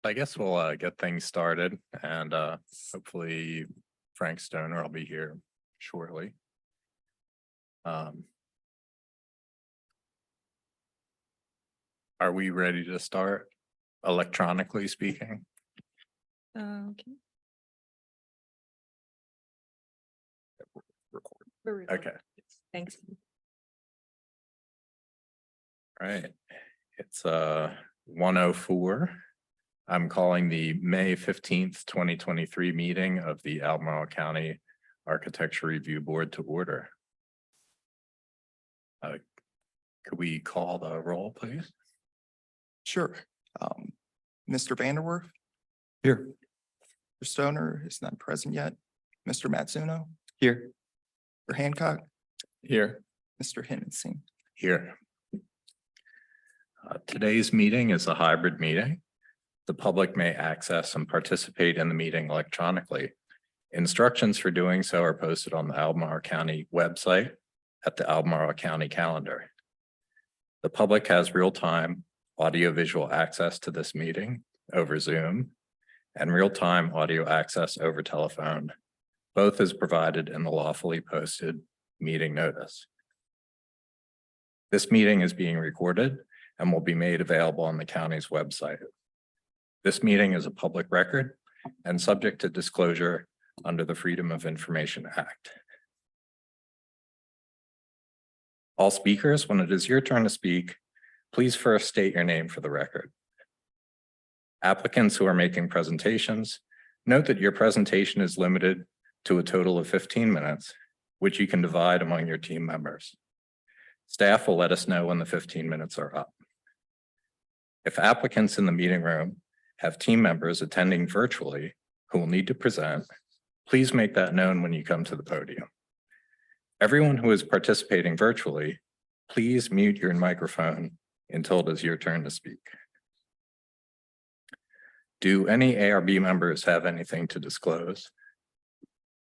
I guess we'll get things started and hopefully Frank Stoner will be here shortly. Are we ready to start electronically speaking? Okay. Record. Okay. Thanks. All right. It's 1:04. I'm calling the May 15th, 2023 meeting of the Albemarle County Architecture Review Board to order. Could we call the roll, please? Sure. Mr. Vanderwerf? Here. Mr. Stoner is not present yet. Mr. Matsuno? Here. Mr. Hancock? Here. Mr. Hennessy? Here. Today's meeting is a hybrid meeting. The public may access and participate in the meeting electronically. Instructions for doing so are posted on the Albemarle County website at the Albemarle County calendar. The public has real-time audio-visual access to this meeting over Zoom and real-time audio access over telephone. Both is provided in the lawfully posted meeting notice. This meeting is being recorded and will be made available on the county's website. This meeting is a public record and subject to disclosure under the Freedom of Information Act. All speakers, when it is your turn to speak, please first state your name for the record. Applicants who are making presentations, note that your presentation is limited to a total of 15 minutes, which you can divide among your team members. Staff will let us know when the 15 minutes are up. If applicants in the meeting room have team members attending virtually who will need to present, please make that known when you come to the podium. Everyone who is participating virtually, please mute your microphone until it is your turn to speak. Do any ARB members have anything to disclose?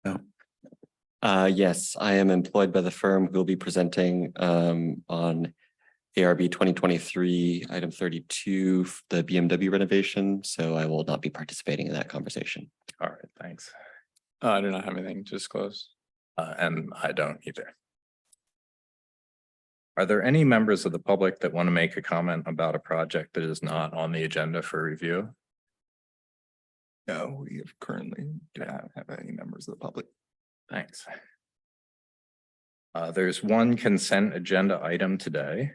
No. Yes, I am employed by the firm who will be presenting on ARB 2023, item 32, the BMW renovation. So I will not be participating in that conversation. All right, thanks. I do not have anything to disclose. And I don't either. Are there any members of the public that want to make a comment about a project that is not on the agenda for review? No, we currently do not have any members of the public. Thanks. There's one consent agenda item today.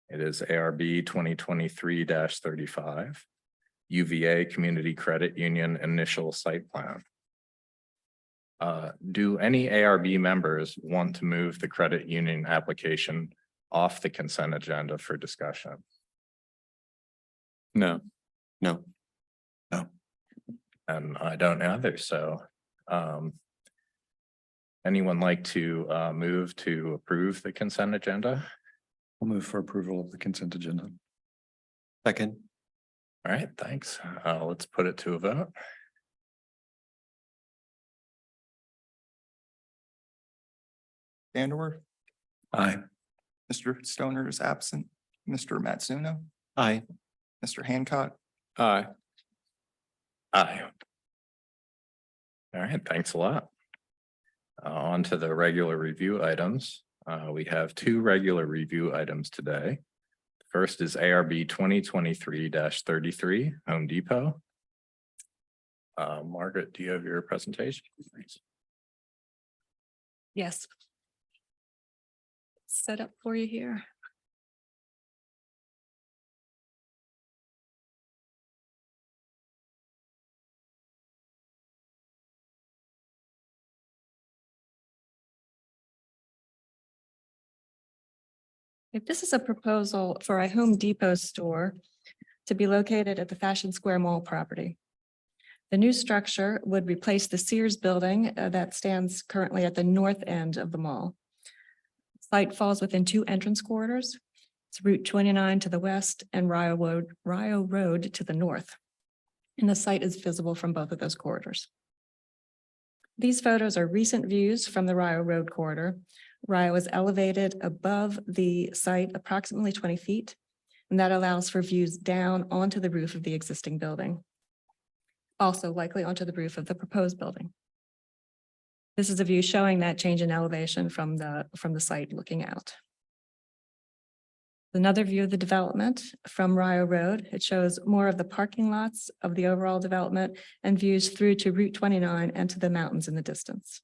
It is ARB 2023-35, UVA Community Credit Union Initial Site Plan. Do any ARB members want to move the credit union application off the consent agenda for discussion? No. No. And I don't either, so anyone like to move to approve the consent agenda? I'll move for approval of the consent agenda. Second. All right, thanks. Let's put it to a vote. Vanderwerf? Aye. Mr. Stoner is absent. Mr. Matsuno? Aye. Mr. Hancock? Aye. Aye. All right, thanks a lot. On to the regular review items. We have two regular review items today. First is ARB 2023-33, Home Depot. Margaret, do you have your presentation? Thanks. Yes. Set up for you here. If this is a proposal for a Home Depot store to be located at the Fashion Square Mall property. The new structure would replace the Sears building that stands currently at the north end of the mall. Site falls within two entrance corridors. It's Route 29 to the west and Rio Road to the north. And the site is visible from both of those corridors. These photos are recent views from the Rio Road corridor. Rio is elevated above the site approximately 20 feet, and that allows for views down onto the roof of the existing building. also likely onto the roof of the proposed building. This is a view showing that change in elevation from the site looking out. Another view of the development from Rio Road. It shows more of the parking lots of the overall development and views through to Route 29 and to the mountains in the distance.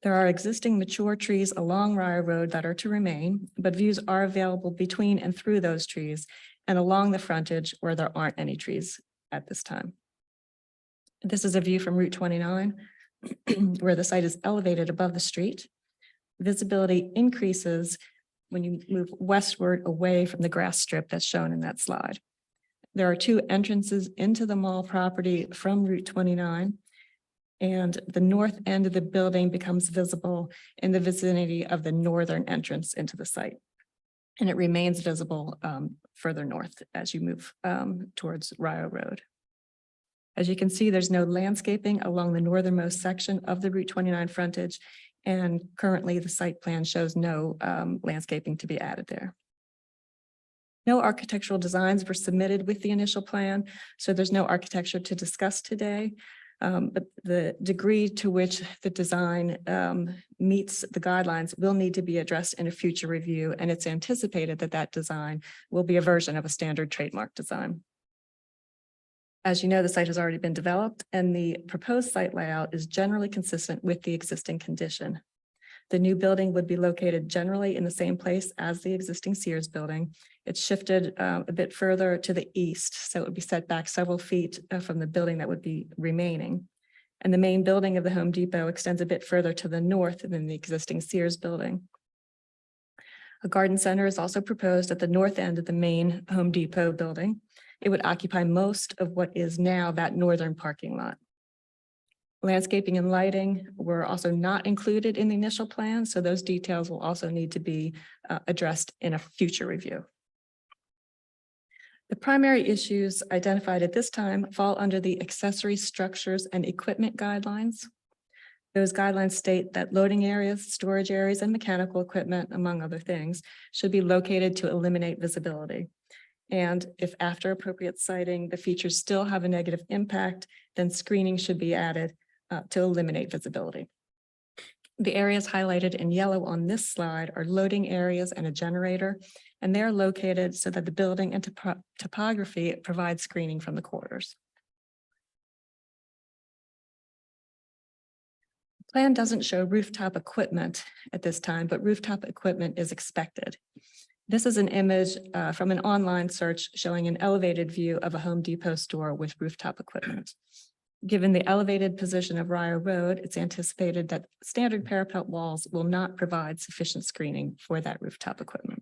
There are existing mature trees along Rio Road that are to remain, but views are available between and through those trees and along the frontage where there aren't any trees at this time. This is a view from Route 29 where the site is elevated above the street. Visibility increases when you move westward away from the grass strip that's shown in that slide. There are two entrances into the mall property from Route 29, and the north end of the building becomes visible in the vicinity of the northern entrance into the site. And it remains visible further north as you move towards Rio Road. As you can see, there's no landscaping along the northernmost section of the Route 29 frontage, and currently the site plan shows no landscaping to be added there. No architectural designs were submitted with the initial plan, so there's no architecture to discuss today. But the degree to which the design meets the guidelines will need to be addressed in a future review, and it's anticipated that that design will be a version of a standard trademark design. As you know, the site has already been developed and the proposed site layout is generally consistent with the existing condition. The new building would be located generally in the same place as the existing Sears building. It's shifted a bit further to the east, so it would be set back several feet from the building that would be remaining. And the main building of the Home Depot extends a bit further to the north than the existing Sears building. A garden center is also proposed at the north end of the main Home Depot building. It would occupy most of what is now that northern parking lot. Landscaping and lighting were also not included in the initial plan, so those details will also need to be addressed in a future review. The primary issues identified at this time fall under the accessory structures and equipment guidelines. Those guidelines state that loading areas, storage areas, and mechanical equipment, among other things, should be located to eliminate visibility. And if after appropriate siting, the features still have a negative impact, then screening should be added to eliminate visibility. The areas highlighted in yellow on this slide are loading areas and a generator, and they're located so that the building and topography provide screening from the corridors. The plan doesn't show rooftop equipment at this time, but rooftop equipment is expected. This is an image from an online search showing an elevated view of a Home Depot store with rooftop equipment. Given the elevated position of Rio Road, it's anticipated that standard parapet walls will not provide sufficient screening for that rooftop equipment.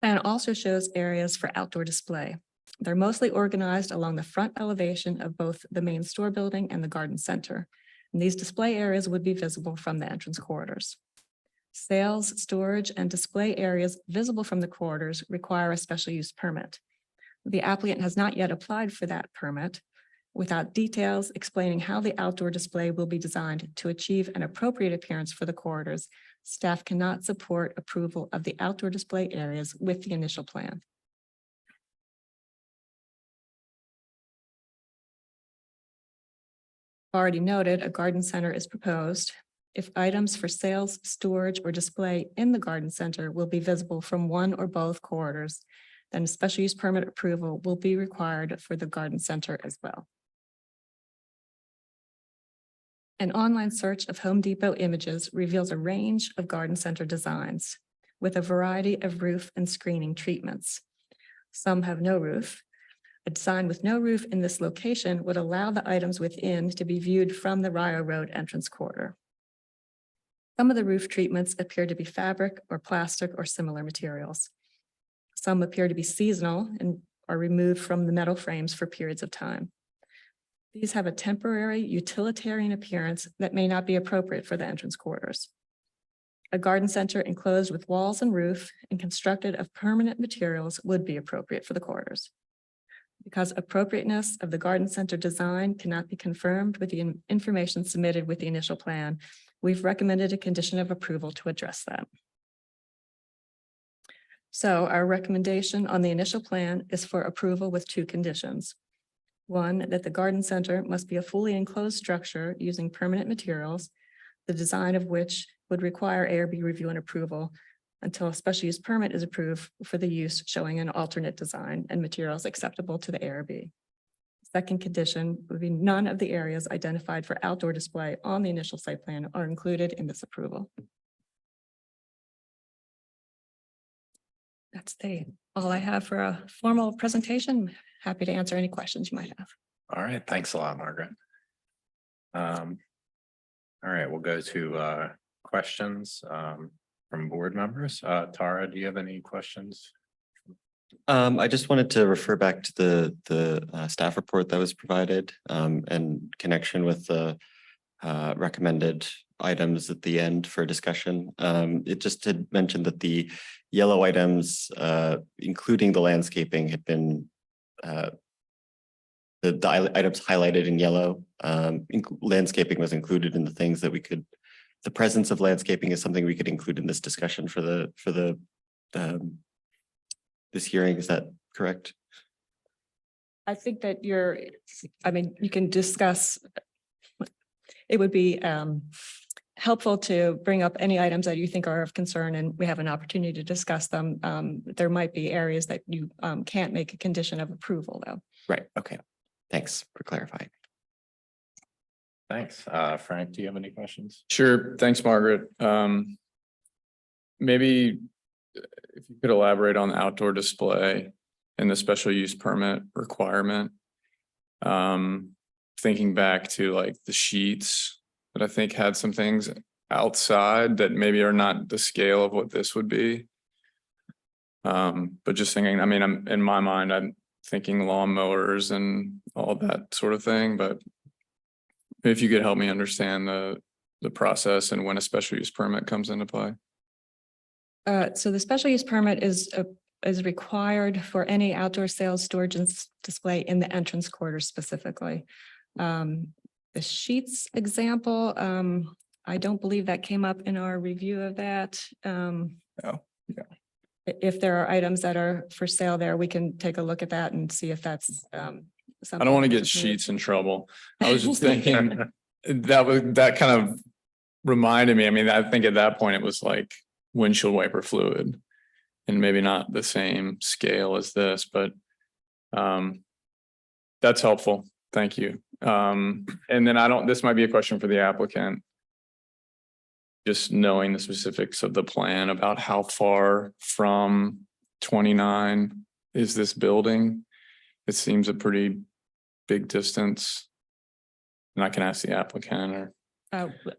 Plan also shows areas for outdoor display. They're mostly organized along the front elevation of both the main store building and the garden center. And these display areas would be visible from the entrance corridors. Sales, storage, and display areas visible from the corridors require a special use permit. The applicant has not yet applied for that permit. Without details explaining how the outdoor display will be designed to achieve an appropriate appearance for the corridors, staff cannot support approval of the outdoor display areas with the initial plan. Already noted, a garden center is proposed. If items for sales, storage, or display in the garden center will be visible from one or both corridors, then special use permit approval will be required for the garden center as well. An online search of Home Depot images reveals a range of garden center designs with a variety of roof and screening treatments. Some have no roof. A design with no roof in this location would allow the items within to be viewed from the Rio Road entrance corridor. Some of the roof treatments appear to be fabric or plastic or similar materials. Some appear to be seasonal and are removed from the metal frames for periods of time. These have a temporary utilitarian appearance that may not be appropriate for the entrance corridors. A garden center enclosed with walls and roof and constructed of permanent materials would be appropriate for the corridors. Because appropriateness of the garden center design cannot be confirmed with the information submitted with the initial plan, we've recommended a condition of approval to address that. So our recommendation on the initial plan is for approval with two conditions. One, that the garden center must be a fully enclosed structure using permanent materials, the design of which would require ARB review and approval until a special use permit is approved for the use showing an alternate design and materials acceptable to the ARB. Second condition would be none of the areas identified for outdoor display on the initial site plan are included in this approval. That's all I have for a formal presentation. Happy to answer any questions you might have. All right, thanks a lot, Margaret. All right, we'll go to questions from board members. Tara, do you have any questions? I just wanted to refer back to the staff report that was provided and connection with the recommended items at the end for discussion. It just had mentioned that the yellow items, including the landscaping, had been the items highlighted in yellow. Landscaping was included in the things that we could. The presence of landscaping is something we could include in this discussion for this hearing. Is that correct? I think that you can discuss. It would be helpful to bring up any items that you think are of concern and we have an opportunity to discuss them. There might be areas that you can't make a condition of approval though. Right. Okay. Thanks for clarifying. Thanks. Frank, do you have any questions? Sure. Thanks, Margaret. Maybe if you could elaborate on the outdoor display and the special use permit requirement. Thinking back to like the sheets that I think had some things outside that maybe are not the scale of what this would be. But just thinking, I mean, I'm in my mind, I'm thinking lawnmowers and all that sort of thing, but if you could help me understand the process and when a special use permit comes into play. So the special use permit is required for any outdoor sales, storage and display in the entrance quarter specifically. The sheets example, I don't believe that came up in our review of that. Oh, yeah. If there are items that are for sale there, we can take a look at that and see if that's I don't want to get sheets in trouble. I was just thinking that kind of reminded me. I mean, I think at that point it was like windshield wiper fluid and maybe not the same scale as this, but that's helpful. Thank you. And then this might be a question for the applicant. Just knowing the specifics of the plan about how far from 29 is this building? It seems a pretty big distance. And I can ask the applicant or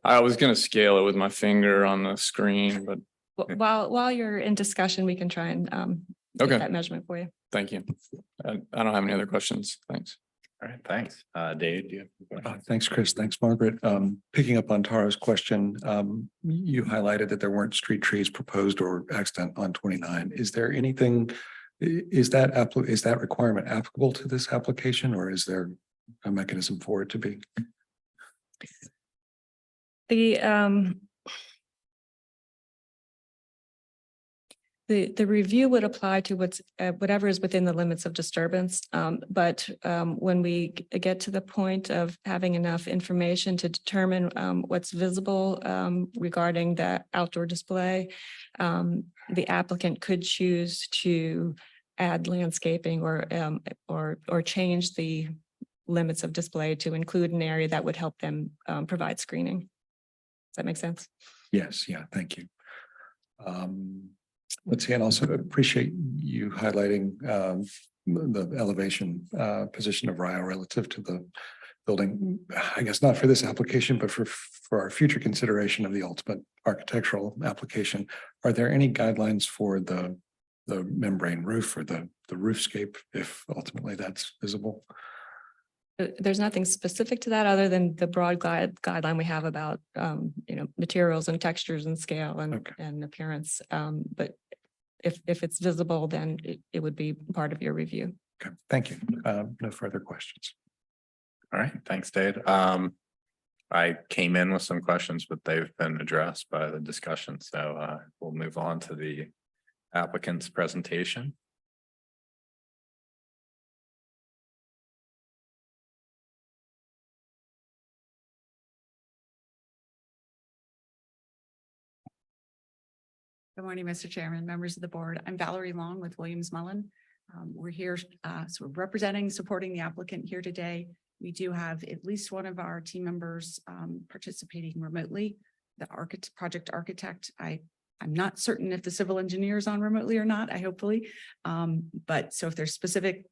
I was going to scale it with my finger on the screen, but while you're in discussion, we can try and get okay, that measurement for you. thank you. I don't have any other questions. Thanks. All right, thanks. Dave, do you have a question? Thanks, Chris. Thanks, Margaret. Picking up on Tara's question, you highlighted that there weren't street trees proposed or accident on 29. Is there anything, is that requirement applicable to this application or is there a mechanism for it to be? The review would apply to whatever is within the limits of disturbance. But when we get to the point of having enough information to determine what's visible regarding the outdoor display, the applicant could choose to add landscaping or change the limits of display to include an area that would help them provide screening. Does that make sense? Yes. Yeah. Thank you. Let's see, and also appreciate you highlighting the elevation position of RIO relative to the building. I guess not for this application, but for our future consideration of the ultimate architectural application. Are there any guidelines for the membrane roof or the roofscape if ultimately that's visible? There's nothing specific to that other than the broad guideline we have about, materials and textures and scale and appearance. But if it's visible, then it would be part of your review. Okay, thank you. No further questions. All right, thanks, Dave. I came in with some questions, but they've been addressed by the discussion. So we'll move on to the applicant's presentation. Good morning, Mr. Chairman, members of the board. I'm Valerie Long with Williamson. We're here, so we're representing, supporting the applicant here today. We do have at least one of our team members participating remotely. The project architect, I'm not certain if the civil engineer is on remotely or not, hopefully. But so if there's specific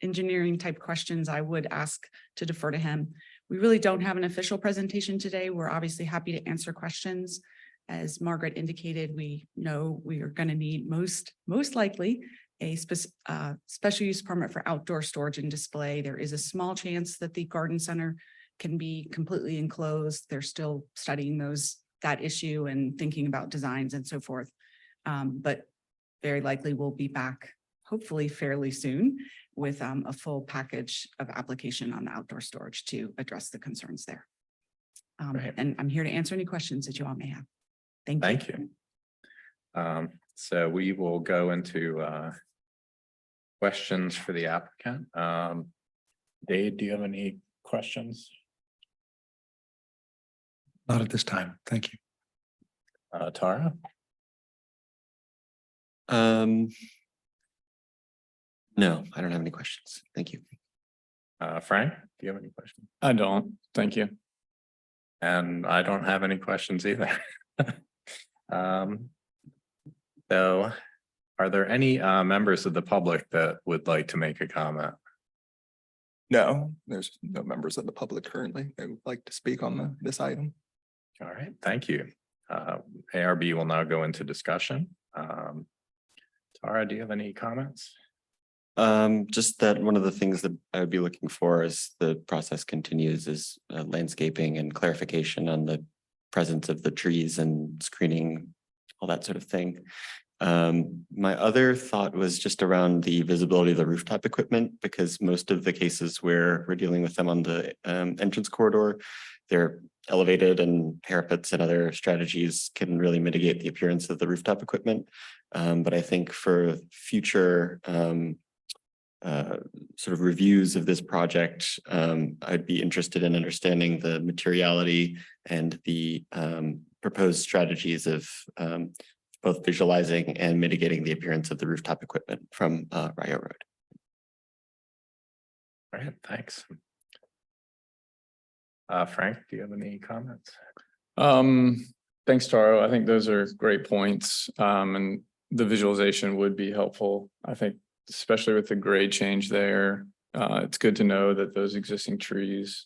engineering type questions, I would ask to defer to him. We really don't have an official presentation today. We're obviously happy to answer questions. As Margaret indicated, we know we are going to need most likely a special use permit for outdoor storage and display. There is a small chance that the garden center can be completely enclosed. They're still studying that issue and thinking about designs and so forth. But very likely we'll be back hopefully fairly soon with a full package of application on the outdoor storage to address the concerns there. Right. And I'm here to answer any questions that you all may have. Thank you. Thank you. So we will go into questions for the applicant. Dave, do you have any questions? Not at this time. Thank you. Tara? No, I don't have any questions. Thank you. Frank, do you have any questions? I don't. Thank you. And I don't have any questions either. So are there any members of the public that would like to make a comment? No, there's no members of the public currently that would like to speak on this item. All right, thank you. ARB will now go into discussion. Tara, do you have any comments? Just that one of the things that I would be looking for as the process continues is landscaping and clarification on the presence of the trees and screening, all that sort of thing. My other thought was just around the visibility of the rooftop equipment, because most of the cases where we're dealing with them on the entrance corridor, they're elevated, and parapets and other strategies can really mitigate the appearance of the rooftop equipment. But I think for future sort of reviews of this project, I'd be interested in understanding the materiality and the proposed strategies of both visualizing and mitigating the appearance of the rooftop equipment from Rio Road. All right, thanks. Frank, do you have any comments? Thanks, Taro. I think those are great points. And the visualization would be helpful. I think, especially with the grade change there, it's good to know that those existing trees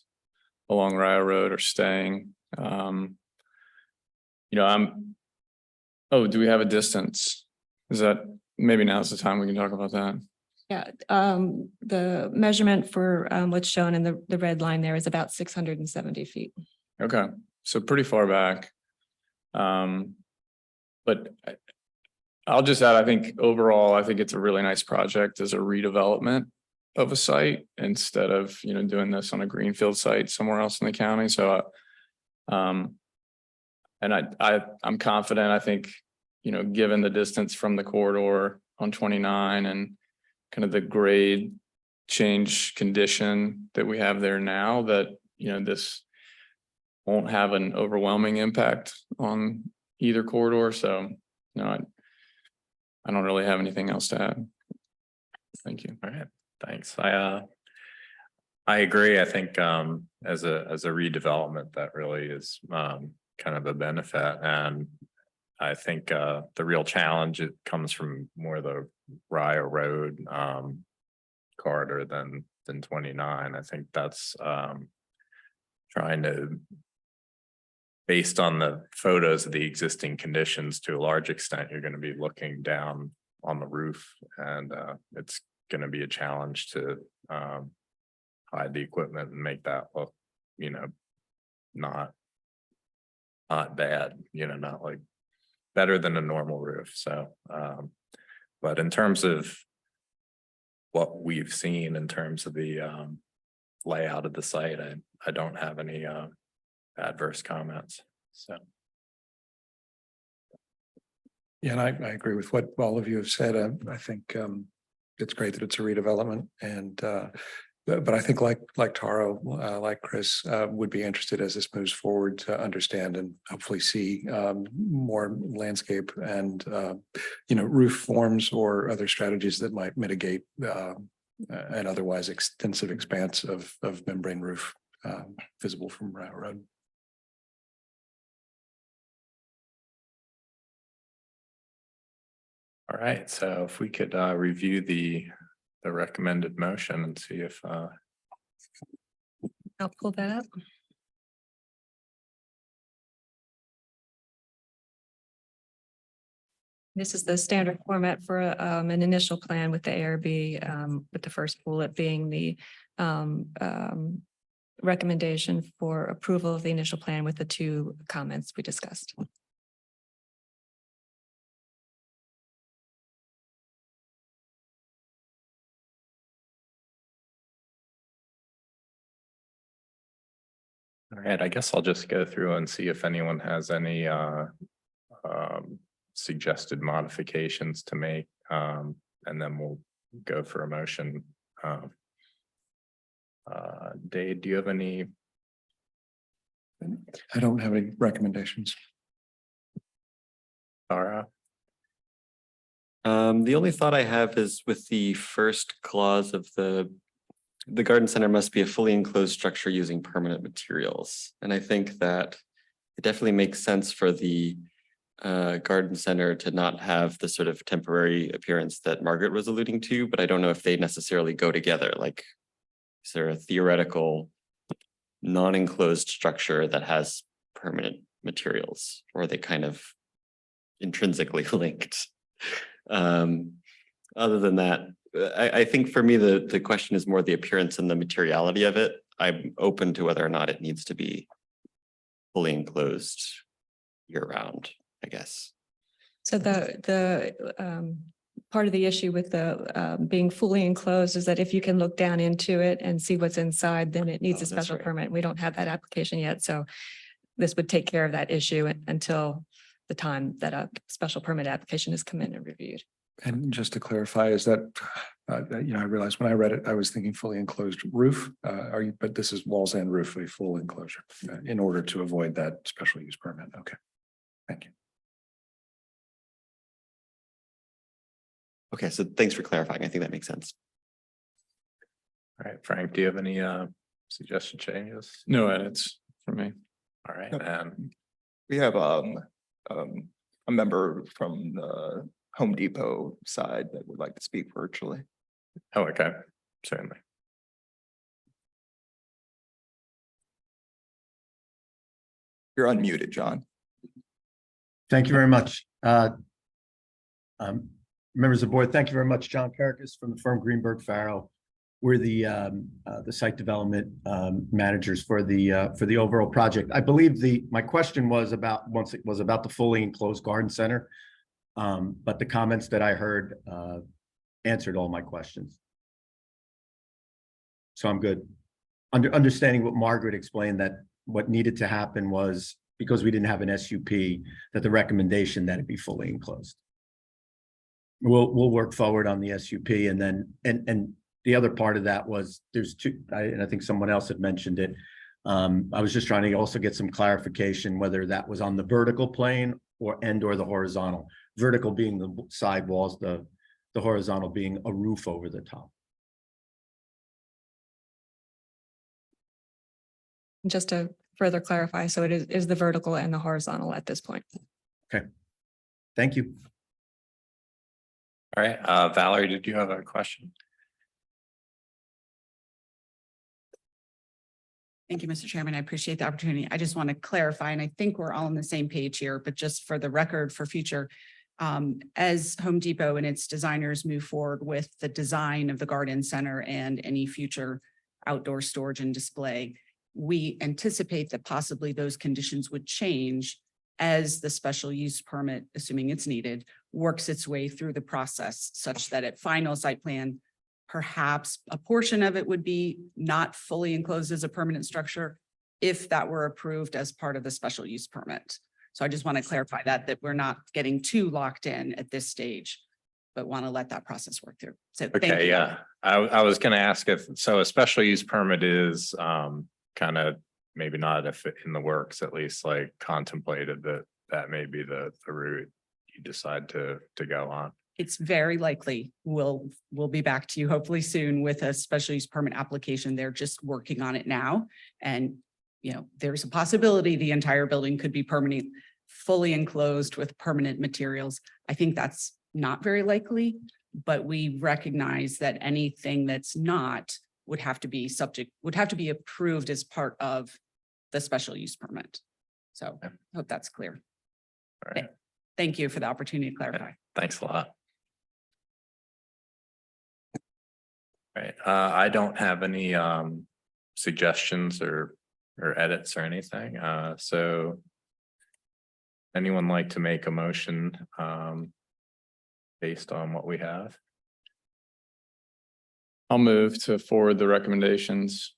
along Rio Road are staying. Do we have a distance? Is that, maybe now's the time we can talk about that. Yeah, the measurement for what's shown in the red line there is about 670 feet. Okay, so pretty far back. But I'll just add, I think overall, I think it's a really nice project as a redevelopment of a site instead of, doing this on a greenfield site somewhere else in the county. So, and I'm confident, I think, given the distance from the corridor on 29 and kind of the grade change condition that we have there now, that, this won't have an overwhelming impact on either corridor. So, I don't really have anything else to add. Thank you. All right, thanks. I agree. I think as a redevelopment, that really is kind of a benefit. And I think the real challenge, it comes from more the Rio Road corridor than 29. I think that's trying to, based on the photos of the existing conditions, to a large extent, you're going to be looking down on the roof, and it's going to be a challenge to hide the equipment and make that look, not bad, not like better than a normal roof. So, but in terms of what we've seen in terms of the layout of the site, I don't have any adverse comments. So Yeah, and I agree with what all of you have said. I think it's great that it's a redevelopment and but I think like Taro, like Chris, would be interested as this moves forward to understand and hopefully see more landscape and roof forms or other strategies that might mitigate an otherwise extensive expanse of membrane roof visible from Route Road. All right, so if we could review the recommended motion and see if I'll pull that up. This is the standard format for an initial plan with the ARB, with the first bullet being the recommendation for approval of the initial plan with the two comments we discussed. all right, I guess I'll just go through and see if anyone has any suggested modifications to make, and then we'll go for a motion. Dave, do you have any? I don't have any recommendations. Tara? The only thought I have is with the first clause of the garden center must be a fully enclosed structure using permanent materials. And I think that it definitely makes sense for the garden center to not have the sort of temporary appearance that Margaret was alluding to, but I don't know if they necessarily go together. Like, is there a theoretical non-enclosed structure that has permanent materials, or are they kind of intrinsically linked? Other than that, I think for me, the question is more the appearance and the materiality of it. I'm open to whether or not it needs to be fully enclosed year round, I guess. So the part of the issue with the being fully enclosed is that if you can look down into it and see what's inside, then it needs Oh, a that's special right. permit. We don't have that application yet, so this would take care of that issue until the time that a special permit application is come in and reviewed. And just to clarify, is that, I realized when I read it, I was thinking fully enclosed roof, but this is walls and roof, a full enclosure, in order to avoid that special use permit. Okay. Thank you. Okay, so thanks for clarifying. I think that makes sense. All right, Frank, do you have any suggested changes? No edits for me. All right, Yep. and We have a member from the Home Depot side that would like to speak virtually. oh, okay, certainly. You're unmuted, John. Thank you very much. Members of the board, thank you very much. John Caracas from the firm Greenberg Farrow. We're the site development managers for the overall project. I believe my question was about the fully enclosed garden center, but the comments that I heard answered all my questions. So I'm good. Understanding what Margaret explained, that what needed to happen was, because we didn't have an SUP, that the recommendation that it be fully enclosed. We'll work forward on the SUP, and then and the other part of that was there's two, and I think someone else had mentioned it. I was just trying to also get some clarification whether that was on the vertical plane or the horizontal. Vertical being the side walls, the horizontal being a roof over the top. Just to further clarify, so it is the vertical and the horizontal at this point. Okay, thank you. All right, Valerie, did you have a question? Thank you, Mr. Chairman. I appreciate the opportunity. I just want to clarify, and I think we're all on the same page here, but just for the record for future, as Home Depot and its designers move forward with the design of the garden center and any future outdoor storage and display, we anticipate that possibly those conditions would change as the special use permit, assuming it's needed, works its way through the process, such that at final site plan, perhaps a portion of it would be not fully enclosed as a permanent structure if that were approved as part of the special use permit. So I just want to clarify that we're not getting too locked in at this stage, but want to let that process work through. So thank Okay, you. yeah, I was gonna ask if, so a special use permit is kind of maybe not if in the works, at least like contemplated that may be the route you decide to go on. It's very likely we'll be back to you hopefully soon with a special use permit application. They're just working on it now. And, you know, there's a possibility the entire building could be fully enclosed with permanent materials. I think that's not very likely, but we recognize that anything that's not would have to be approved as part of the special use permit. So I hope that's clear. All right, Thank you for the opportunity to clarify. thanks a lot. Right, I don't have any suggestions or edits or anything, so anyone like to make a motion based on what we have? I'll move to forward the recommendations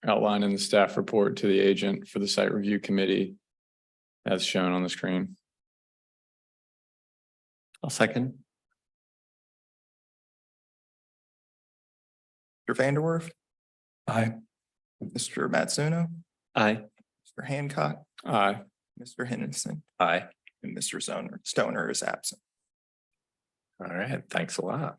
outlined in the staff report to the agent for the site review committee as shown on the screen. I'll second. Mr. Vanderwerf, Aye. Mr. Matsuno, Aye. Mr. Hancock, Aye. Mr. Henderson, Aye. and Mr. Stoner is absent. All right, thanks a lot.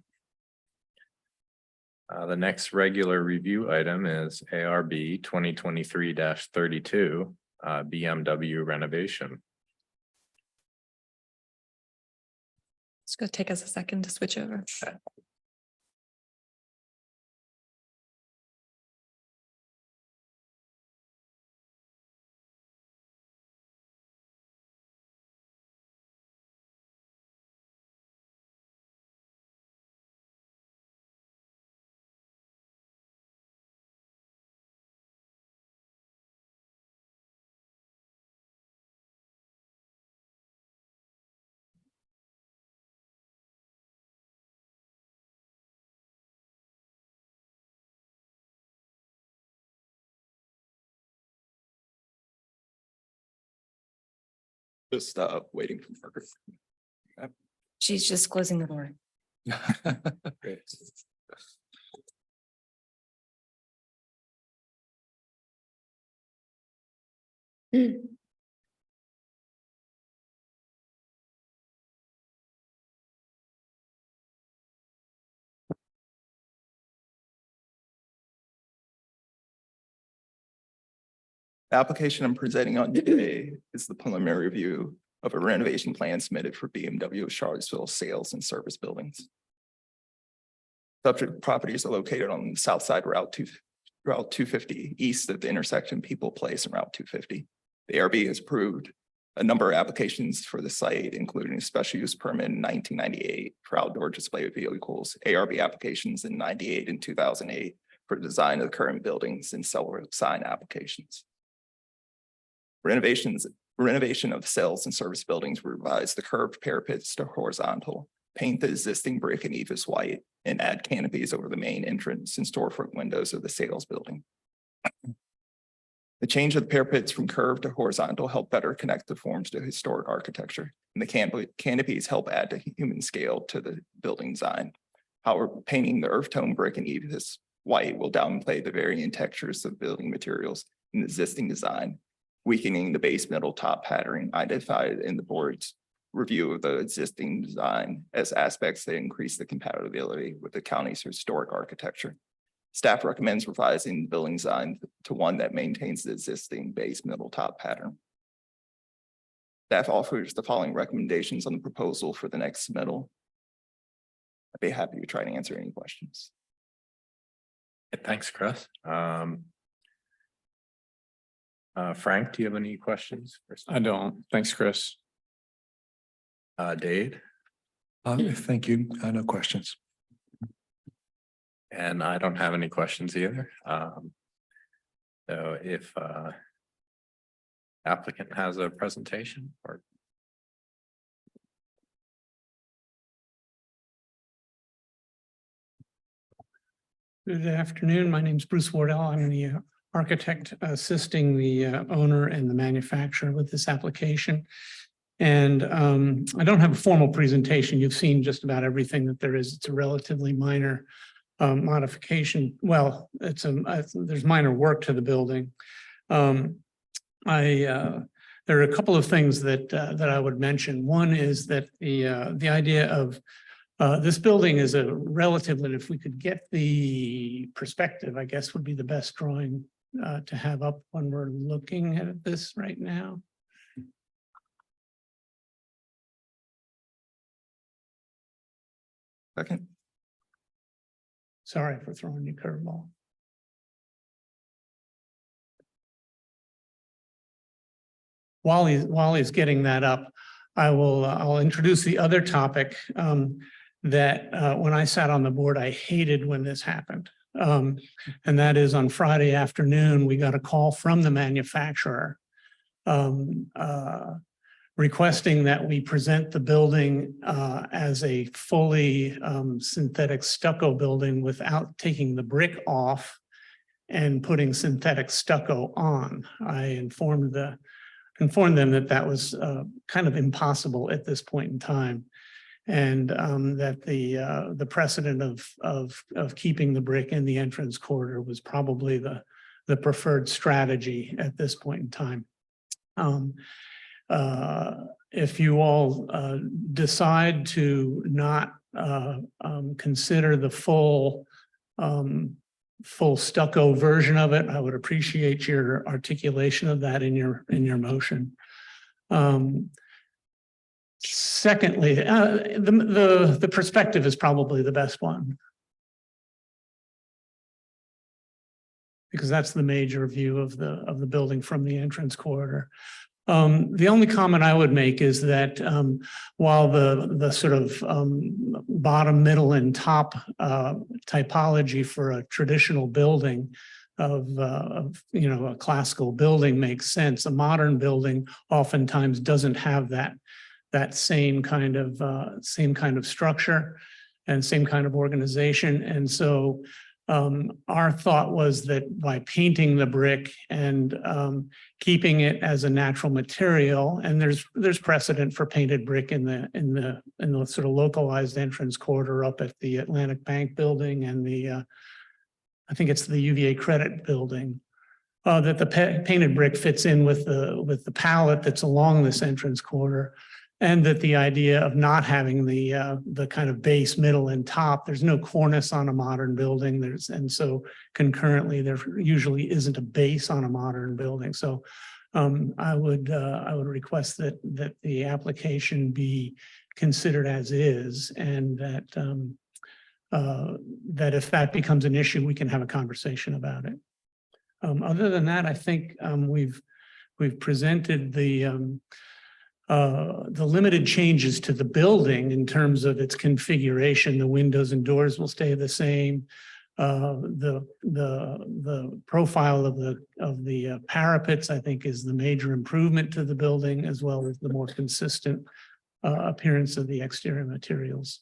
The next regular review item is ARB 2023-32, BMW renovation. It's gonna take us a second to switch over. Just waiting for Margaret. She's just closing the door. Great. The application I'm presenting on today is the preliminary review of a renovation plan submitted for BMW Charlottesville sales and service buildings. Subject properties are located on the south side Route 250, east of the intersection People Place and Route 250. The ARB has approved a number of applications for the site, including a special use permit in 1998 for outdoor display of vehicles, ARB applications in 98 and 2008 for design of the current buildings, and several sign applications. Renovation of sales and service buildings revise the curved parapets to horizontal, paint the existing brick and ephes white, and add canopies over the main entrance and storefront windows of the sales building. The change of the parapets from curved to horizontal help better connect the forms to historic architecture, and the canopies help add to human scale to the building design. However, painting the earth tone brick and ephes white will downplay the varying textures of building materials in the existing design, weakening the base metal top pattern identified in the board's review of the existing design as aspects that increase the compatibility with the county's historic architecture. Staff recommends revising the building design to one that maintains the existing base metal top pattern. Staff offers the following recommendations on the proposal for the next submittal. I'd be happy to try to answer any questions. Thanks, Chris. Frank, do you have any questions? I don't. Thanks, Chris. Dave? Thank you. No questions. And I don't have any questions either. So if applicant has a presentation or. Good afternoon. My name is Bruce Wardell. I'm the architect assisting the owner and the manufacturer with this application. And I don't have a formal presentation. You've seen just about everything that there is. It's a relatively minor modification. Well, there's minor work to the building. There are a couple of things that I would mention. One is that the idea of this building is a relatively, if we could get the perspective, I guess would be the best drawing to have up when we're looking at this right now. Second. Sorry for throwing you a curveball. While he's getting that up, I'll introduce the other topic that when I sat on the board, I hated when this happened. And that is on Friday afternoon, we got a call from the manufacturer requesting that we present the building as a fully synthetic stucco building without taking the brick off and putting synthetic stucco on. I informed them that that was kind of impossible at this point in time, and that the precedent of keeping the brick in the entrance corridor was probably the preferred strategy at this point in time. If you all decide to not consider the full stucco version of it, I would appreciate your articulation of that in your motion. Secondly, the perspective is probably the best one, because that's the major view of the building from the entrance corridor. The only comment I would make is that while the sort of bottom, middle, and top typology for a traditional building of a classical building makes sense, a modern building oftentimes doesn't have that same kind of structure and same kind of organization. And so our thought was that by painting the brick and keeping it as a natural material, and there's precedent for painted brick in the sort of localized entrance corridor up at the Atlantic Bank building and I think it's the UVA Credit building, that the painted brick fits in with the palette that's along this entrance corridor. And that the idea of not having the kind of base, middle, and top, there's no cornice on a modern building. And so concurrently, there usually isn't a base on a modern building. So I would request that the application be considered as is, and that if that becomes an issue, we can have a conversation about it. Other than that, I think we've presented the limited changes to the building in terms of its configuration. The windows and doors will stay the same. The profile of the parapets, I think, is the major improvement to the building, as well as the more consistent appearance of the exterior materials.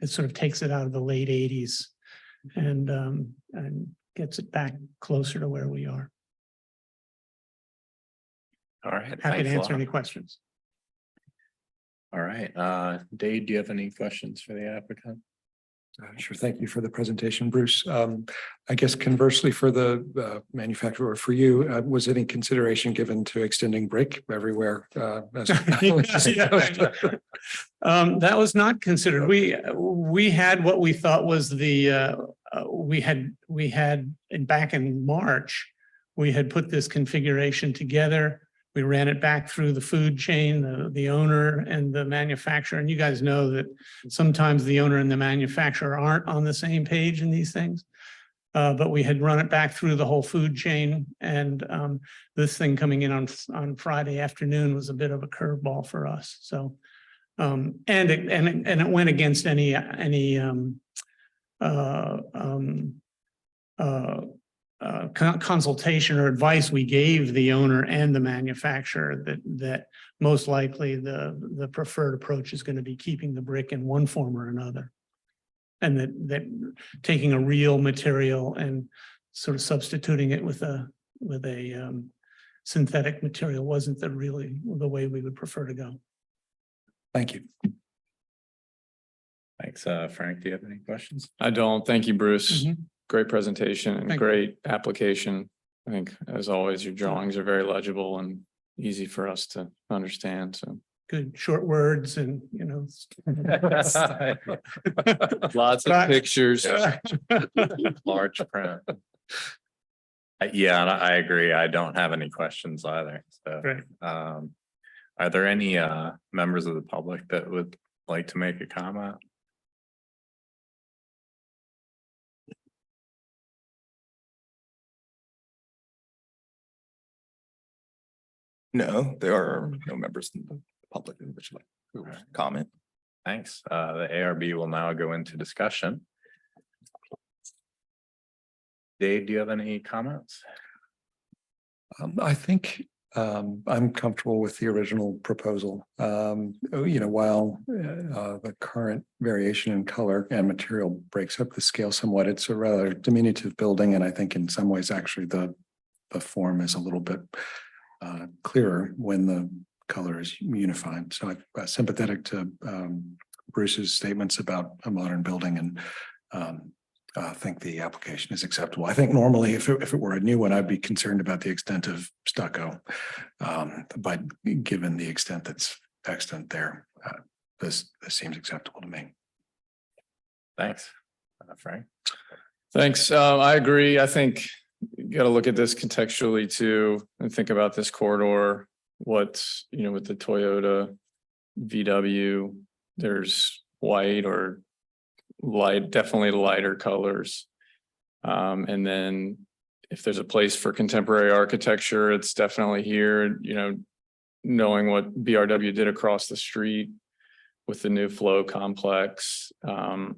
It sort of takes it out of the late 80s and gets it back closer to where we are. All right. Happy thanks to a answer lot. any questions. All right, Dave, do you have any questions for the applicant? Sure. Thank you for the presentation, Bruce. I guess conversely for the manufacturer, or for you, was any consideration given to extending brick everywhere? That was not considered. We had what we thought was we had back in March, we had put this configuration together. We ran it back through the food chain, the owner and the manufacturer. And you guys know that sometimes the owner and the manufacturer aren't on the same page in these things. But we had run it back through the whole food chain. And this thing coming in on Friday afternoon was a bit of a curveball for us. So, and it went against any consultation or advice we gave the owner and the manufacturer that most likely the preferred approach is going to be keeping the brick in one form or another, and that taking a real material and sort of substituting it with a synthetic material wasn't the way we would prefer to go. Thank you. Thanks. Frank, do you have any questions? I don't. Thank you, Bruce. Mhm. Great presentation and Thank you. great application. I think, as always, your drawings are very legible and easy for us to understand. So Good short words and, lots of pictures. Large print. Yeah, and I agree. I don't have any questions either. So, Right. are there any members of the public that would like to make a comment? No, there are no members in the public who would like to comment. Thanks. The ARB will now go into discussion. Dave, do you have any comments? I think I'm comfortable with the original proposal. While the current variation in color and material breaks up the scale somewhat, it's a rather diminutive building, and I think in some ways actually the form is a little bit clearer when the color is unified. So I'm sympathetic to Bruce's statements about a modern building, and I think the application is acceptable. I think normally if it were a new one, I'd be concerned about the extent of stucco. But given the extent that's extant there, this seems acceptable to me. Thanks. Frank? Thanks. I agree. I think you got to look at this contextually too, and think about this corridor. What's, with the Toyota VW, there's white or light, definitely lighter colors. And then if there's a place for contemporary architecture, it's definitely here, knowing what BRW did across the street with the new flow complex. I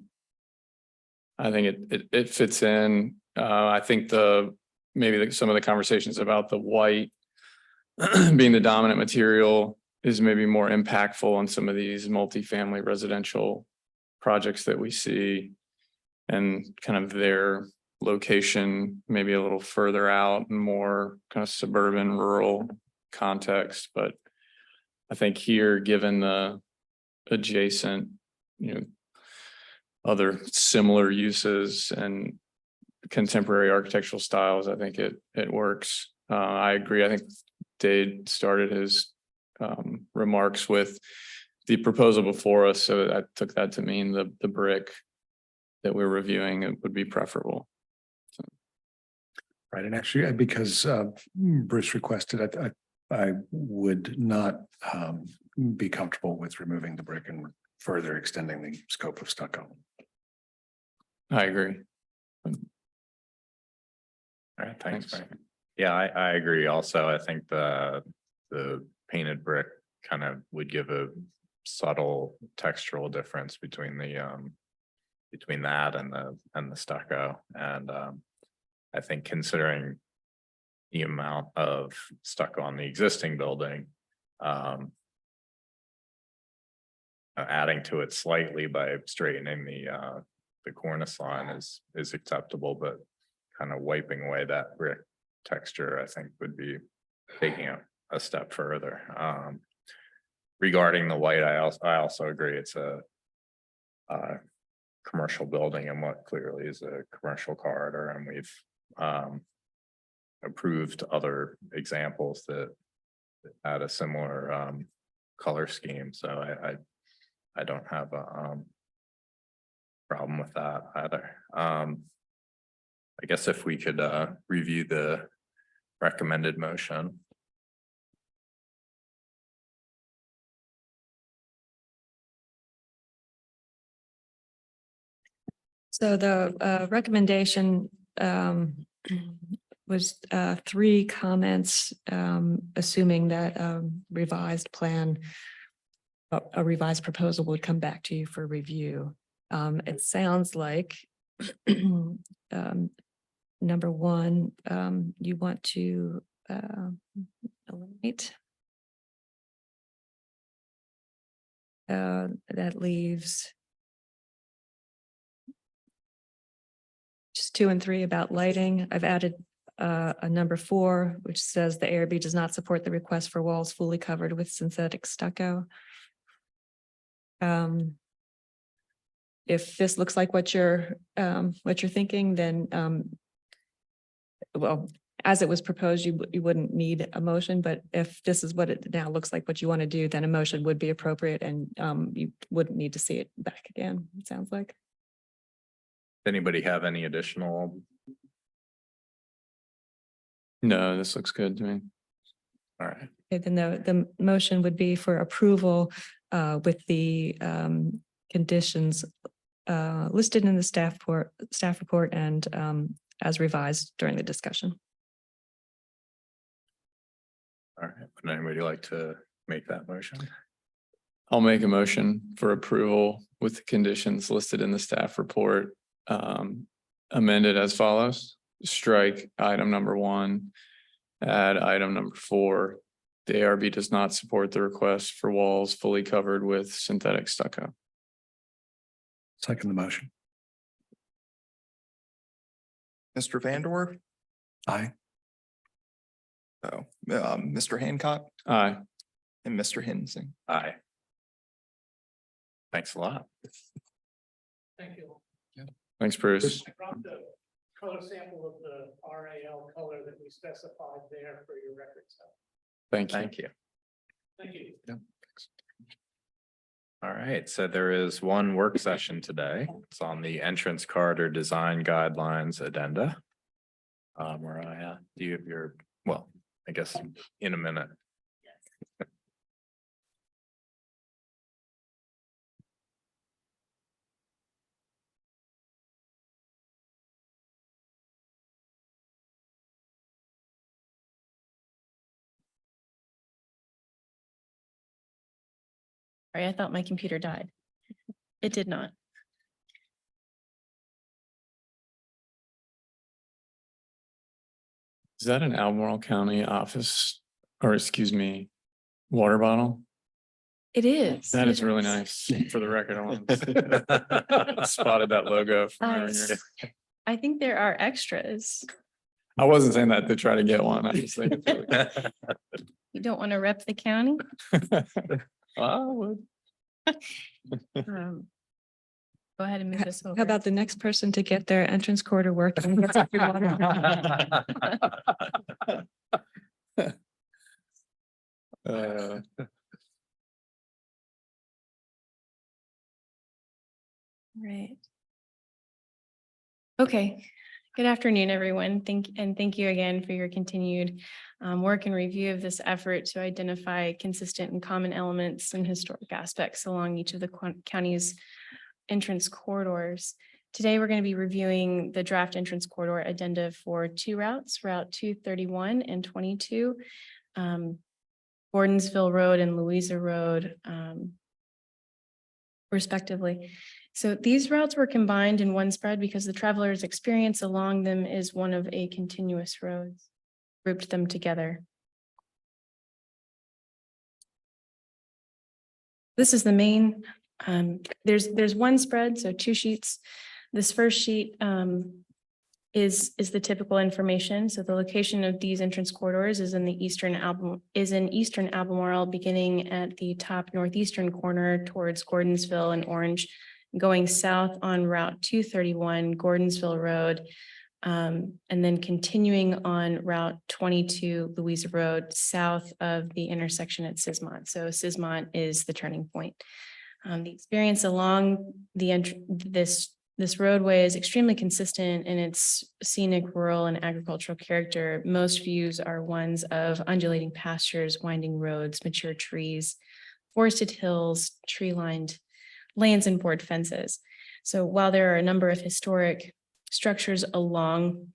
think it fits in. I think some of the conversations about the white being the dominant material is maybe more impactful on some of these multifamily residential projects that we see, and kind of their location maybe a little further out and more kind of suburban rural context. But I think here, given the adjacent, other similar uses and contemporary architectural styles, I think it works. I agree. I think Dade started his remarks with the proposal before us, so I took that to mean the brick that we're reviewing, it would be preferable. So. Right, and actually, because Bruce requested, I would not be comfortable with removing the brick and further extending the scope of stucco. I agree. All right, thanks. Frank. Yeah, I agree. Also, I think the painted brick kind of would give a subtle textural difference between that and the stucco. And I think considering the amount of stucco on the existing building, adding to it slightly by straightening the cornice line is acceptable, but kind of wiping away that brick texture, I think, would be taking it a step further. Regarding the white, I also agree it's a commercial building and what clearly is a commercial corridor, and we've approved other examples that had a similar color scheme. So I don't have a problem with that either. I guess if we could review the recommended motion. So the recommendation was 3 comments, assuming that a revised proposal would come back to you for review. It sounds like number 1, you want to eliminate. That leaves just 2 and 3 about lighting. I've added a number 4, which says the ARB does not support the request for walls fully covered with synthetic stucco. If this looks like what you're thinking, then, well, as it was proposed, you wouldn't need a motion, but if this is what it now looks like what you want to do, then a motion would be appropriate and you wouldn't need to see it back again, it sounds like. Anybody have any additional? No, this looks good to me. All right, Okay, then the motion would be for approval with the conditions listed in the staff report and as revised during the discussion. all right. Would anybody like to make that motion? I'll make a motion for approval with the conditions listed in the staff report. Amended as follows: strike item number 1, add item number 4. The ARB does not support the request for walls fully covered with synthetic stucco. Second the motion. Mr. Vandor, Aye. Mr. Hancock, Aye. and Mr. Henson. Aye. Thanks a lot. Thank you. Thanks, Bruce. I dropped a color sample of the RAL color that we specified there for your records. Thank you. Thank you. Thank you. All right, so there is one work session today. It's on the entrance corridor design guidelines addenda. Mariah, do you have your, well, I guess in a minute. Sorry, I thought my computer died. It did not. Is that an Albemarle County office, or excuse me, water bottle? It is. That it is really nice. For the record, I spotted that logo from over here. I think there are extras. I wasn't saying that to try to get one. I just think it's really good. You don't want to rep the county? I would. Um, Go ahead and move this over. How about the next person to get their entrance corridor working? gets a free water? Right. Okay. Good afternoon, everyone. Thank you again for your continued work and review of this effort to identify consistent and common elements and historic aspects along each of the county's entrance corridors. Today, we're going to be reviewing the draft entrance corridor addenda for 2 routes, Route 231 and 22, Gordonsville Road and Louisa Road, respectively. So these routes were combined in one spread because the traveler's experience along them is one of a continuous roads, grouped them together. This is the main, there's one spread, so 2 sheets. This first sheet is the typical information. So the location of these entrance corridors is in eastern Albemarle, beginning at the top northeastern corner towards Gordonsville and Orange, going south on Route 231, Gordonsville Road, and then continuing on Route 22, Louisa Road, south of the intersection at Sismont. So Sismont is the turning point. The experience along this roadway is extremely consistent in its scenic, rural, and agricultural character. Most views are ones of undulating pastures, winding roads, mature trees, forested hills, tree-lined lands, and board fences. So while there are a number of historic structures along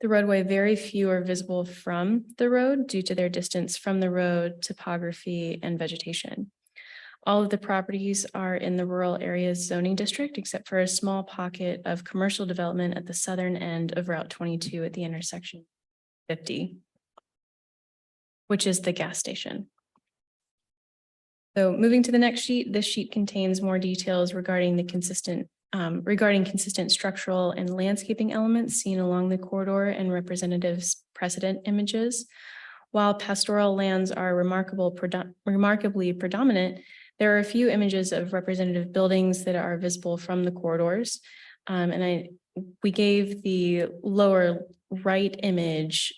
the roadway, very few are visible from the road due to their distance from the road, topography, and vegetation. All of the properties are in the rural areas zoning district, except for a small pocket of commercial development at the southern end of Route 22 at the intersection 50, which is the gas station. So moving to the next sheet, this sheet contains more details regarding the consistent regarding consistent structural and landscaping elements seen along the corridor and representatives precedent images. While pastoral lands are remarkably predominant, there are a few images of representative buildings that are visible from the corridors. We gave the lower right image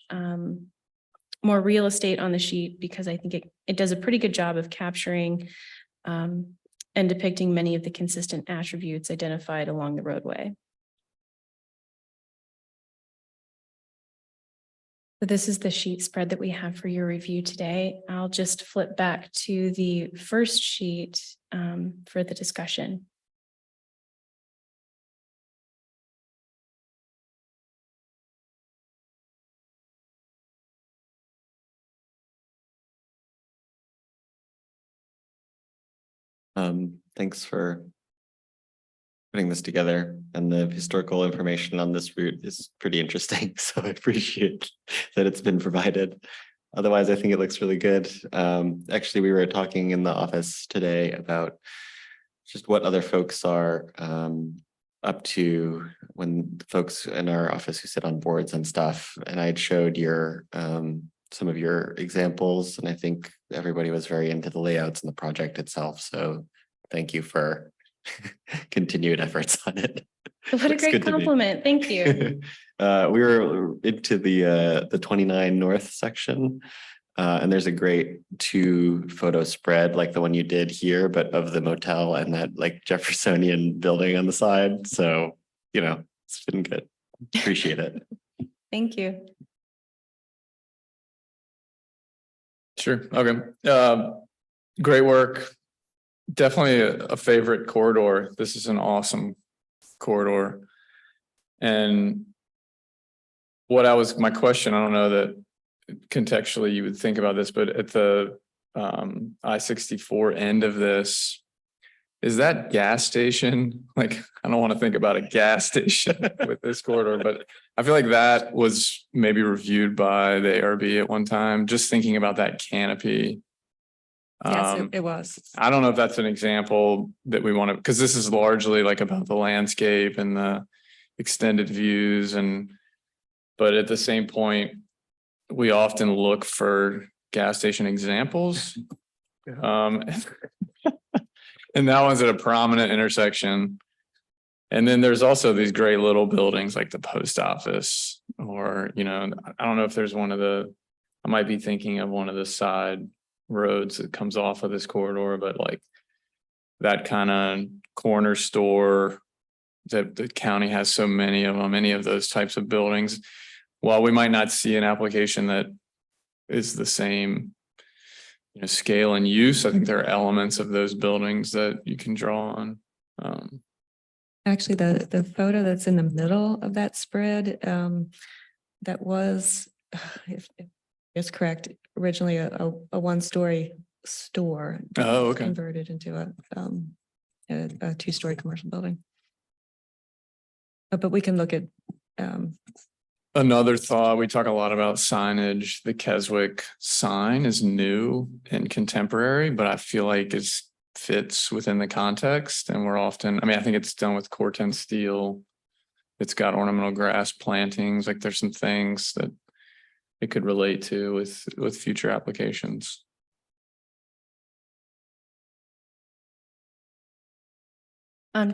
more real estate on the sheet because I think it does a pretty good job of capturing and depicting many of the consistent attributes identified along the roadway. So this is the sheet spread that we have for your review today. I'll just flip back to the first sheet for the discussion. Thanks for putting this together, and the historical information on this route is pretty interesting. So I appreciate that it's been provided. Otherwise, I think it looks really good. Actually, we were talking in the office today about just what other folks are up to when the folks in our office who sit on boards and stuff. And I had showed your some of your examples, and I think everybody was very into the layouts and the project itself. So thank you for continued efforts on it. What a Looks great good to me. compliment. Thank you. We were into the 29 North section, and there's a great 2-photo spread like the one you did here, but of the motel and that like Jeffersonian building on the side. So, you know, it's been good. Appreciate it. Thank you. Sure. Okay. Great work. Definitely a favorite corridor. This is an awesome corridor. And my question, I don't know that contextually you would think about this, but at the I-64 end of this, is that gas station? Like, I don't want to think about a gas station with this corridor, but I feel like that was maybe reviewed by the ARB at one time, just thinking about that canopy. Yes, it was. I don't know if that's an example that we want to, because this is largely like about the landscape and the extended views, but at the same point, we often look for gas station examples. And that one's at a prominent intersection. And then there's also these great little buildings like the post office, or, you know, I don't know if there's I might be thinking of one of the side roads that comes off of this corridor, but like that kind of corner store that the county has so many of them, any of those types of buildings. While we might not see an application that is the same, you know, scale and use, I think there are elements of those buildings that you can draw on. Actually, the photo that's in the middle of that spread, that was, if it's correct, originally a 1-story store. Oh, okay. Converted into a 2-story commercial building. But we can look at. Another thought, we talk a lot about signage. The Keswick sign is new and contemporary, but I feel like it fits within the context. And we're often, I think it's done with Corten steel. It's got ornamental grass plantings. Like there's some things that it could relate to with future applications.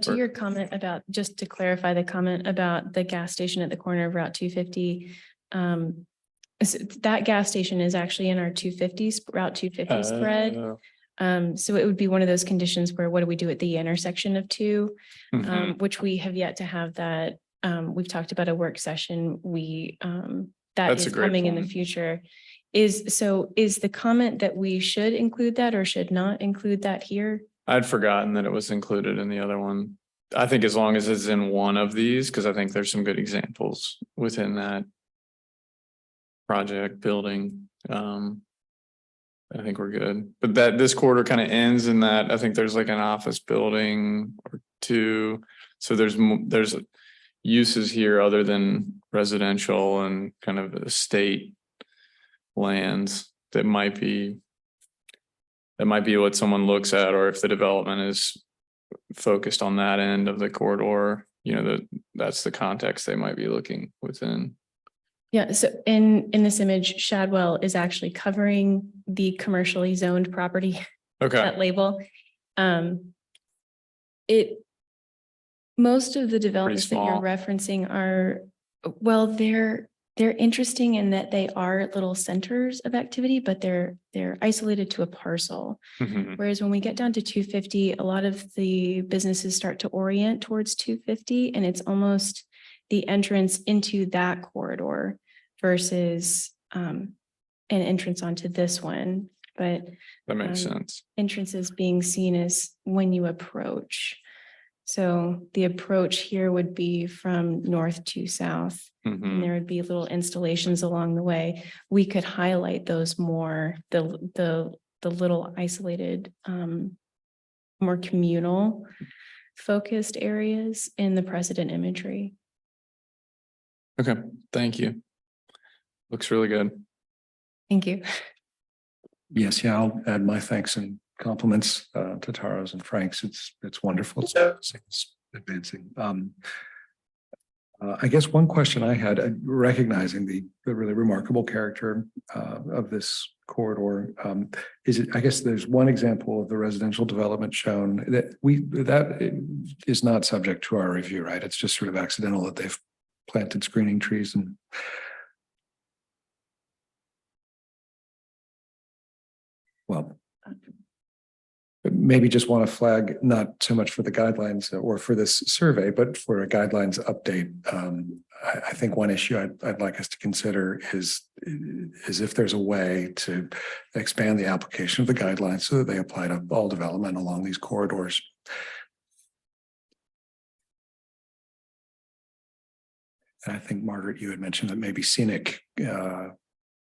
To your comment about, just to clarify the comment about the gas station at the corner of Route 250. That gas station is actually in our Route 250 spread. So it would be one of those conditions where what do we do at the intersection of 2, which we have yet to have that. We've talked about a work session. That is coming in the future. Is the comment that we should include that or should not include that here? I'd forgotten that it was included in the other one. I think as long as it's in one of these, because I think there's some good examples within that project building. I think we're good. But this quarter kind of ends in that I think there's like an office building or 2. So there's uses here other than residential and kind of estate lands that might be what someone looks at, or if the development is focused on that end of the corridor, that's the context they might be looking within. Yeah, so in this image, Shadwell is actually covering the commercially zoned property, Okay, that label. Most of the developments that you're small. referencing are, well, they're interesting in that they are little centers of activity, but they're isolated to a parcel. Mhm. Whereas when we get down to 250, a lot of the businesses start to orient towards 250, and it's almost the entrance into that corridor versus an entrance onto this one. But That makes Um, sense. entrances being seen as when you approach. So the approach here would be from north to south, and Mhm. there would be little installations along the way. We could highlight those more, the little isolated, more communal focused areas in the precedent imagery. Okay, thank you. Looks really good. Thank you. Yes, yeah, I'll add my thanks and compliments to Taro's and Frank's. It's wonderful. It's advancing. I guess one question I had, recognizing the really remarkable character of this corridor, is it, I guess there's one example of the residential development shown that is not subject to our review, right? It's just sort of accidental that they've planted screening trees and well, maybe just want to flag, not so much for the guidelines or for this survey, but for a guidelines update. I think one issue I'd like us to consider is if there's a way to expand the application of the guidelines so that they apply to all development along these corridors. And I think, Margaret, you had mentioned that maybe scenic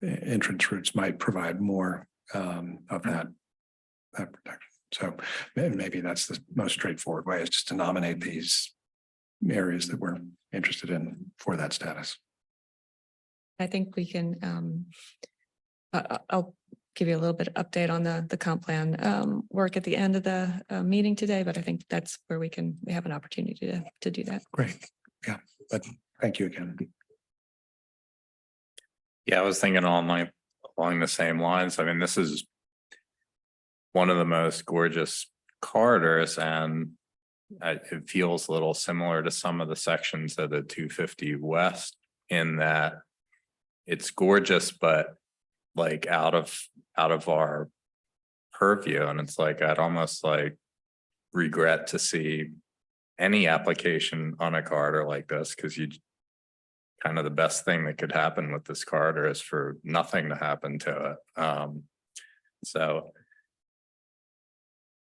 entrance routes might provide more of that protection. So maybe that's the most straightforward way, is just to nominate these areas that we're interested in for that status. I think we can, I'll give you a little bit of update on the comp plan work at the end of the meeting today, but I think that's where we have an opportunity to do that. Great. Yeah, but thank you again. Yeah, I was thinking along the same lines. I mean, this is one of the most gorgeous corridors, and it feels a little similar to some of the sections of the 250 West in that it's gorgeous, but like out of our purview. And it's like, I'd almost like regret to see any application on a corridor like this, because you kind of the best thing that could happen with this corridor is for nothing to happen to it. So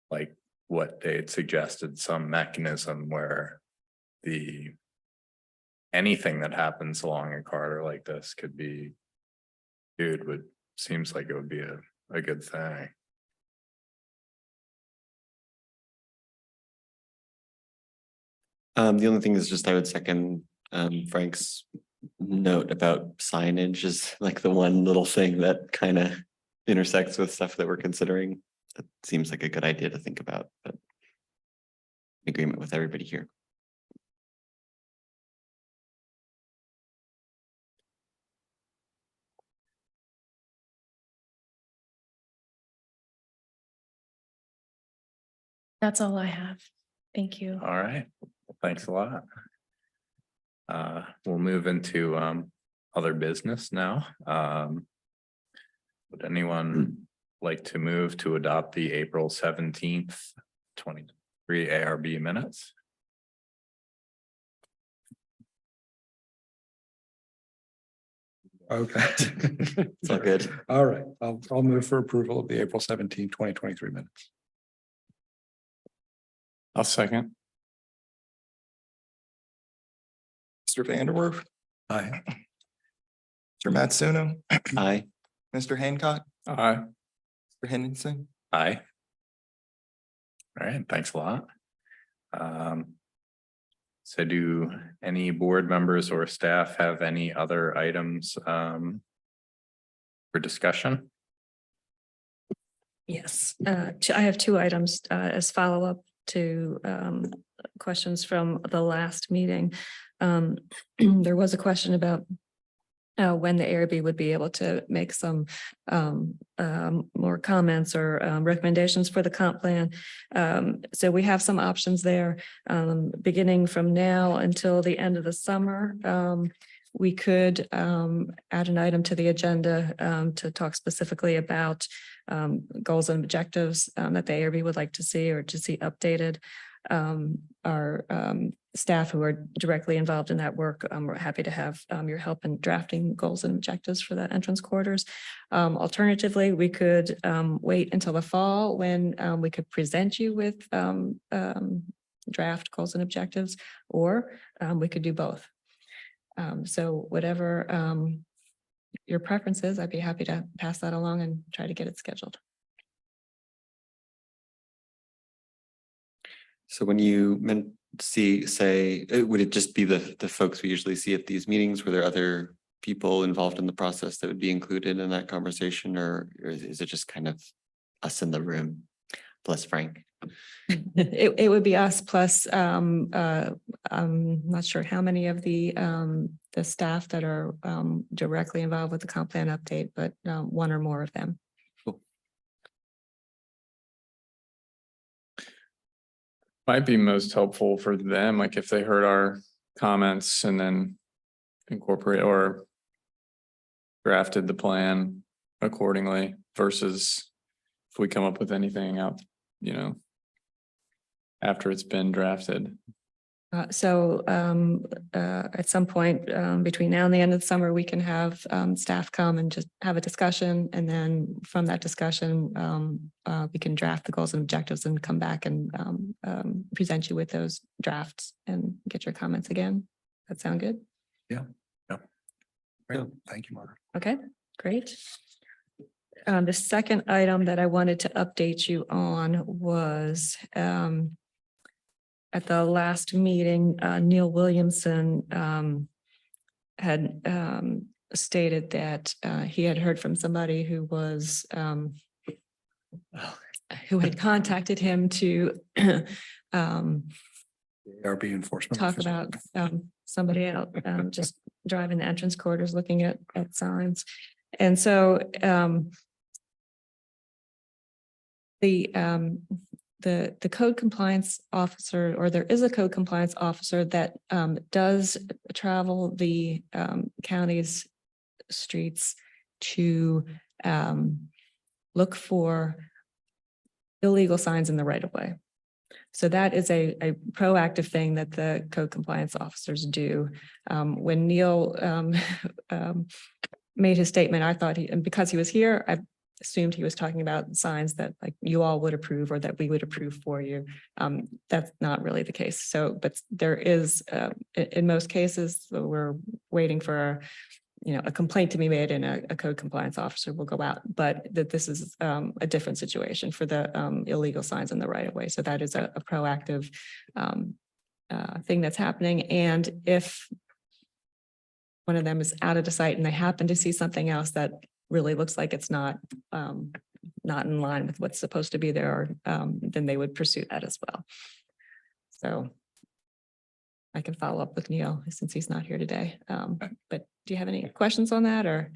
like what they had suggested, some mechanism where anything that happens along a corridor like this could be viewed seems like it would be a good thing. The only thing is just I would second Frank's note about signage is like the one little thing that kind of intersects with stuff that we're considering. That seems like a good idea to think about, but in agreement with everybody here. That's all I have. Thank you. All right, well, thanks a lot. We'll move into other business now. Would anyone like to move to adopt the April 17th, 2023 ARB minutes? Okay. It's all good. All right, I'll move for approval of the April 17, 2023 minutes. I'll second. Mr. Vanderwerf, Aye. Mr. Matsuno, Aye. Mr. Hancock, Aye. Mr. Henningsen. Aye. All right, thanks a lot. So do any board members or staff have any other items for discussion? Yes, I have two items as follow-up to questions from the last meeting. There was a question about when the ARB would be able to make some more comments or recommendations for the comp plan. So we have some options there, beginning from now until the end of the summer. We could add an item to the agenda to talk specifically about goals and objectives that the ARB would like to see or to see updated. Our staff who are directly involved in that work, we're happy to have your help in drafting goals and objectives for the entrance corridors. Alternatively, we could wait until the fall when we could present you with draft goals and objectives, or we could do both. So whatever your preference is, I'd be happy to pass that along and try to get it scheduled. So when you would it just be the folks we usually see at these meetings? Were there other people involved in the process that would be included in that conversation, or is it just kind of us in the room, plus Frank? It would be us plus I'm not sure how many of the staff that are directly involved with the comp plan update, but one or more of them. Might be most helpful for them, like if they heard our comments and then incorporate or drafted the plan accordingly versus if we come up with anything out, after it's been drafted. So at some point between now and the end of the summer, we can have staff come and just have a discussion. And then from that discussion, we can draft the goals and objectives and come back and present you with those drafts and get your comments again. That sound good? Yeah. Great. Thank you, Margaret. Okay, great. The second item that I wanted to update you on was at the last meeting, Neil Williamson had stated that he had heard from somebody who was who had contacted him to ARB enforcement. talk officer. about somebody out just driving the entrance corridors, looking at signs. And so the code compliance officer, or there is a code compliance officer that does travel the county's streets to look for illegal signs in the right of way. So that is a proactive thing that the code compliance officers do. When Neil made his statement, I thought and because he was here, I assumed he was talking about signs that like you all would approve or that we would approve for you. That's not really the case. So, but there is, in most cases, we're waiting for, a complaint to be made and a code compliance officer will go out, but that this is a different situation for the illegal signs in the right of way. So that is a proactive thing that's happening. And if one of them is out of the site and they happen to see something else that really looks like it's not in line with what's supposed to be there, then they would pursue that as well. So I can follow up with Neil since he's not here today. But do you have any questions on that, or?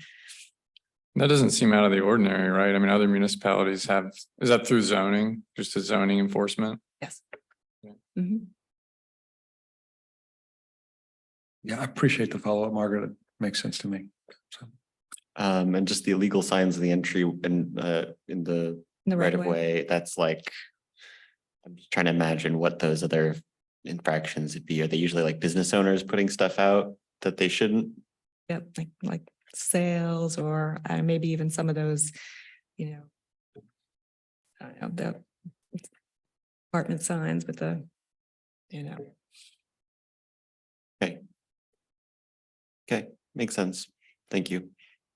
That doesn't seem out of the ordinary, right? I mean, other municipalities have, is that through zoning, just a zoning enforcement? Yes. Yeah. Mhm. Yeah, I appreciate the follow-up, Margaret. It makes sense to me. So. And just the illegal signs in the entry and in the right of way, that's like, I'm just trying to imagine what those other infractions would be. Are they usually like business owners putting stuff out that they shouldn't? Yep, like sales or maybe even some of those, I don't know, the apartment signs with the, Okay, makes sense. Thank you.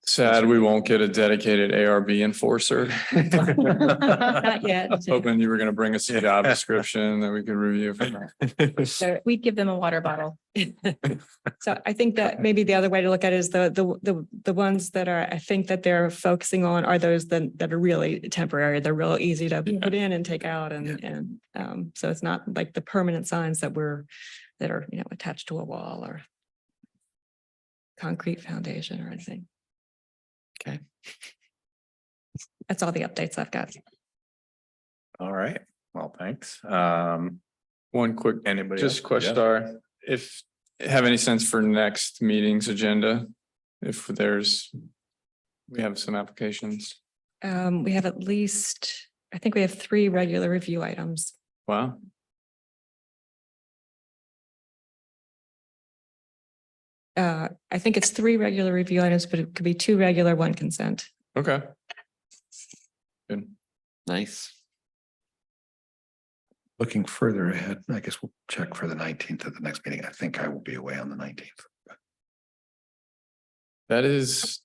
Sad we won't get a dedicated ARB enforcer. Not yet. Hoping you were gonna bring us a job description that we could review. So We'd give them a water bottle. So I think that maybe the other way to look at it is the ones that are, I think that they're focusing on are those that are really temporary. They're real easy to put in and take out and so it's not like the permanent signs that are, you know, attached to a wall or concrete foundation or anything. Okay. That's all the updates I've got. All right, well, thanks. One quick, Anybody just else? question, Yeah. if have any sense for next meeting's agenda? If we have some applications. We have at least, I think we have 3 regular review items. Wow. I think it's 3 regular review items, but it could be 2 regular, 1 consent. Okay. Good. Nice. Looking further ahead, I guess we'll check for the 19th of the next meeting. I think I will be away on the 19th. That is,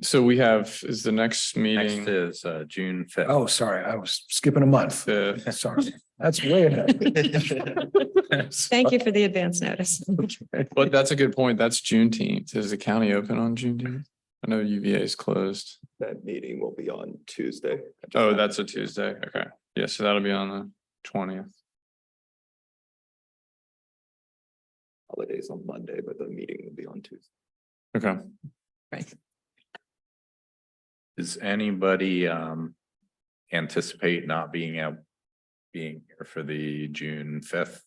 so we have, is the next meeting. Next is June 5th. Oh, sorry, I was skipping a month. The, Sorry, that's way ahead. Thank you for the advance notice. but that's a good point. That's Juneteenth. Is the county open on Juneteenth? I know UVA is closed. That meeting will be on Tuesday. Oh, that's a Tuesday. Okay. Yeah, so that'll be on the 20th. Holidays on Monday, but the meeting will be on Tuesday. Okay. Right. Does anybody anticipate not being here for the June 5th?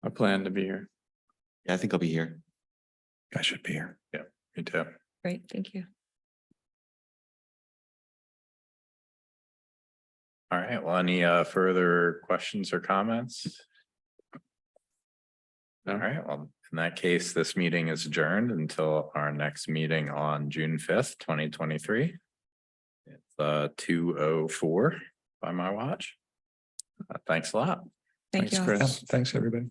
I plan to be here. Yeah, I think I'll be here. I should be here. Me too. Great, thank you. All right, well, any further questions or comments? All right, well, in that case, this meeting is adjourned until our next meeting on June 5th, 2023. It's 2:04 by my watch. Thanks a lot. Thank Thanks, you. Chris. Thanks, everybody.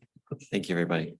Thank you, everybody.